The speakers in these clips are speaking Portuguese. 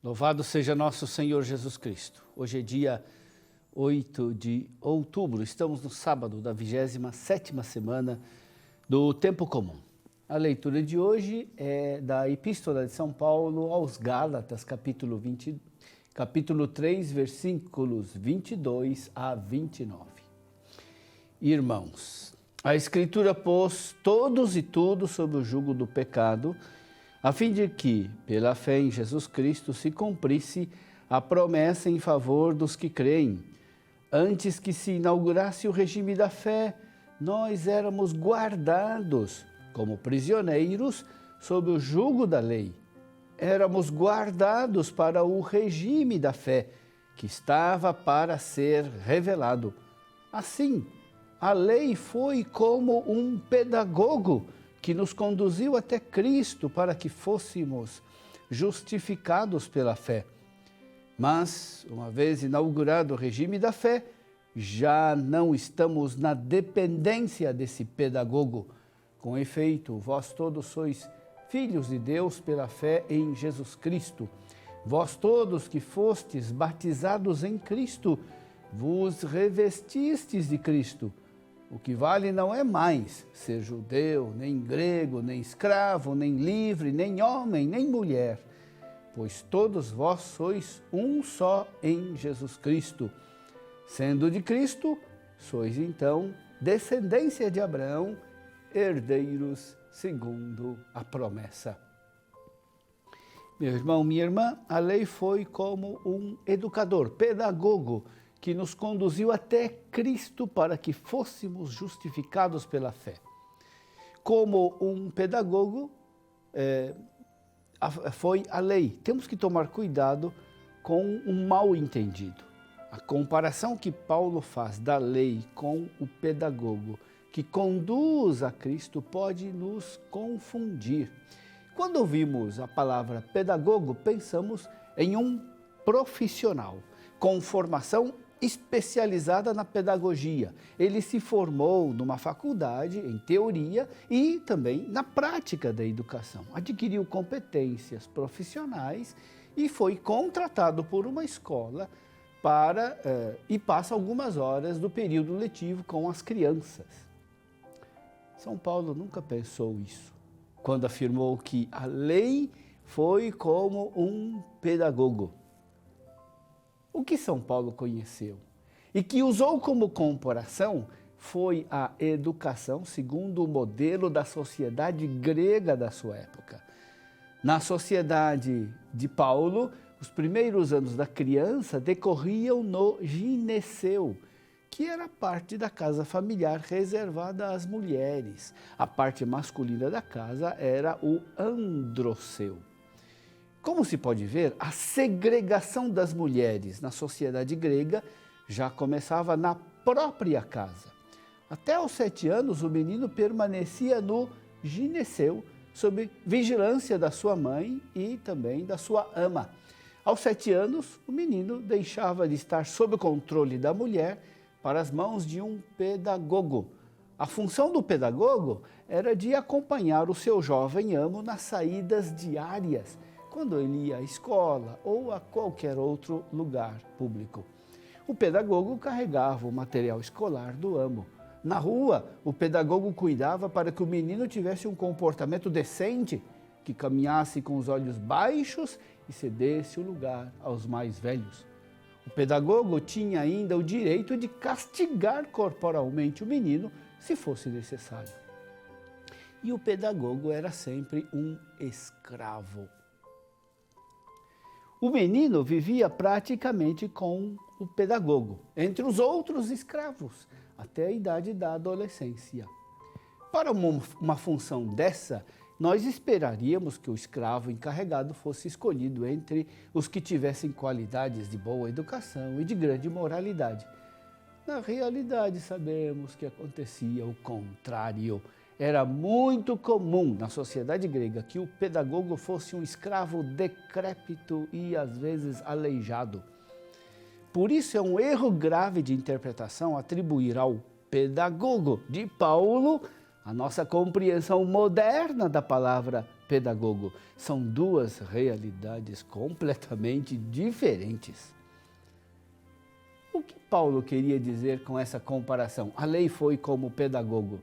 Louvado seja nosso Senhor Jesus Cristo. Hoje é dia 8 de outubro, estamos no sábado da 27ª semana do Tempo Comum. A leitura de hoje é da Epístola de São Paulo aos Gálatas, capítulo 3, versículos 22 a 29. Irmãos, a Escritura pôs todos e tudo sob o jugo do pecado, a fim de que, pela fé em Jesus Cristo, se cumprisse a promessa em favor dos que creem. Antes que se inaugurasse o regime da fé, nós éramos guardados como prisioneiros sob o jugo da lei. Éramos guardados para o regime da fé, que estava para ser revelado. Assim, a lei foi como um pedagogo que nos conduziu até Cristo para que fôssemos justificados pela fé. Mas, uma vez inaugurado o regime da fé, já não estamos na dependência desse pedagogo. Com efeito, vós todos sois filhos de Deus pela fé em Jesus Cristo. Vós todos que fostes batizados em Cristo, vos revestistes de Cristo. O que vale não é mais ser judeu, nem grego, nem escravo, nem livre, nem homem, nem mulher, pois todos vós sois um só em Jesus Cristo. Sendo de Cristo, sois então descendência de Abraão, herdeiros segundo a promessa. Meu irmão, minha irmã, a lei foi como um educador, pedagogo, que nos conduziu até Cristo para que fôssemos justificados pela fé. Como um pedagogo, foi a lei. Temos que tomar cuidado com um mal entendido. A comparação que Paulo faz da lei com o pedagogo que conduz a Cristo pode nos confundir. Quando ouvimos a palavra pedagogo, pensamos em um profissional com formação especializada na pedagogia. Ele se formou numa faculdade, em teoria, e também na prática da educação. Adquiriu competências profissionais e foi contratado por uma escola e passa algumas horas do período letivo com as crianças. São Paulo nunca pensou isso, quando afirmou que a lei foi como um pedagogo. O que São Paulo conheceu e que usou como comparação foi a educação segundo o modelo da sociedade grega da sua época. Na sociedade de Paulo, os primeiros anos da criança decorriam no gineceu, que era parte da casa familiar reservada às mulheres. A parte masculina da casa era o androceu. Como se pode ver, a segregação das mulheres na sociedade grega já começava na própria casa. Até aos 7 anos, o menino permanecia no gineceu, sob vigilância da sua mãe e também da sua ama. Aos 7 anos, o menino deixava de estar sob o controle da mulher para as mãos de um pedagogo. A função do pedagogo era de acompanhar o seu jovem amo nas saídas diárias, quando ele ia à escola ou a qualquer outro lugar público. O pedagogo carregava o material escolar do amo. Na rua, o pedagogo cuidava para que o menino tivesse um comportamento decente, que caminhasse com os olhos baixos e cedesse o lugar aos mais velhos. O pedagogo tinha ainda o direito de castigar corporalmente o menino, se fosse necessário. E o pedagogo era sempre um escravo. O menino vivia praticamente com o pedagogo, entre os outros escravos, até a idade da adolescência. Para uma função dessa, nós esperaríamos que o escravo encarregado fosse escolhido entre os que tivessem qualidades de boa educação e de grande moralidade. Na realidade, sabemos que acontecia o contrário. Era muito comum na sociedade grega que o pedagogo fosse um escravo decrépito e às vezes aleijado. Por isso é um erro grave de interpretação atribuir ao pedagogo de Paulo a nossa compreensão moderna da palavra pedagogo. São duas realidades completamente diferentes. O que Paulo queria dizer com essa comparação? A lei foi como pedagogo.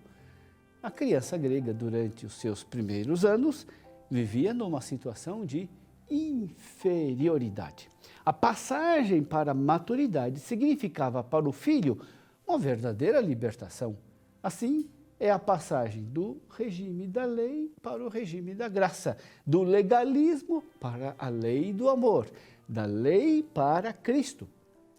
A criança grega, durante os seus primeiros anos, vivia numa situação de inferioridade. A passagem para a maturidade significava para o filho uma verdadeira libertação. Assim, é a passagem do regime da lei para o regime da graça, do legalismo para a lei do amor, da lei para Cristo.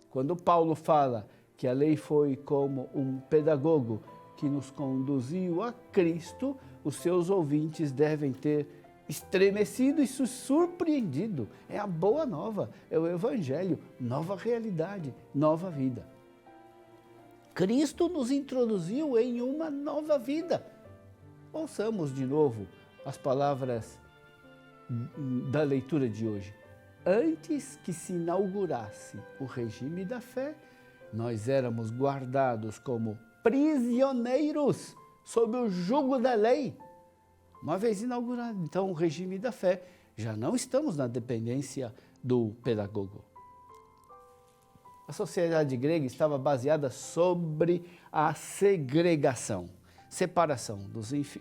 Quando Paulo fala que a lei foi como um pedagogo que nos conduziu a Cristo, os seus ouvintes devem ter estremecido e se surpreendido. É a boa nova, é o Evangelho, nova realidade, nova vida. Cristo nos introduziu em uma nova vida. Ouçamos de novo as palavras da leitura de hoje. Antes que se inaugurasse o regime da fé, nós éramos guardados como prisioneiros sob o jugo da lei. Uma vez inaugurado, então, o regime da fé, já não estamos na dependência do pedagogo. A sociedade grega estava baseada sobre a segregação, separação.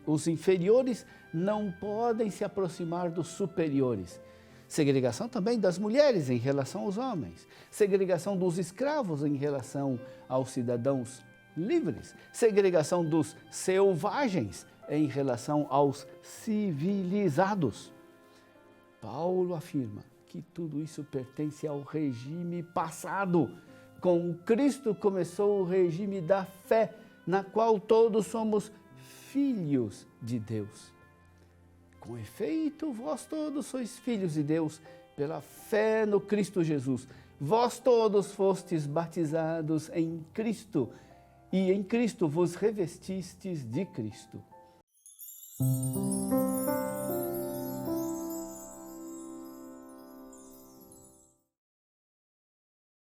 Os inferiores não podem se aproximar dos superiores. Segregação também das mulheres em relação aos homens. Segregação dos escravos em relação aos cidadãos livres. Segregação dos selvagens em relação aos civilizados. Paulo afirma que tudo isso pertence ao regime passado. Com Cristo começou o regime da fé, na qual todos somos filhos de Deus. Com efeito, vós todos sois filhos de Deus, pela fé no Cristo Jesus. Vós todos fostes batizados em Cristo, e em Cristo vos revestistes de Cristo.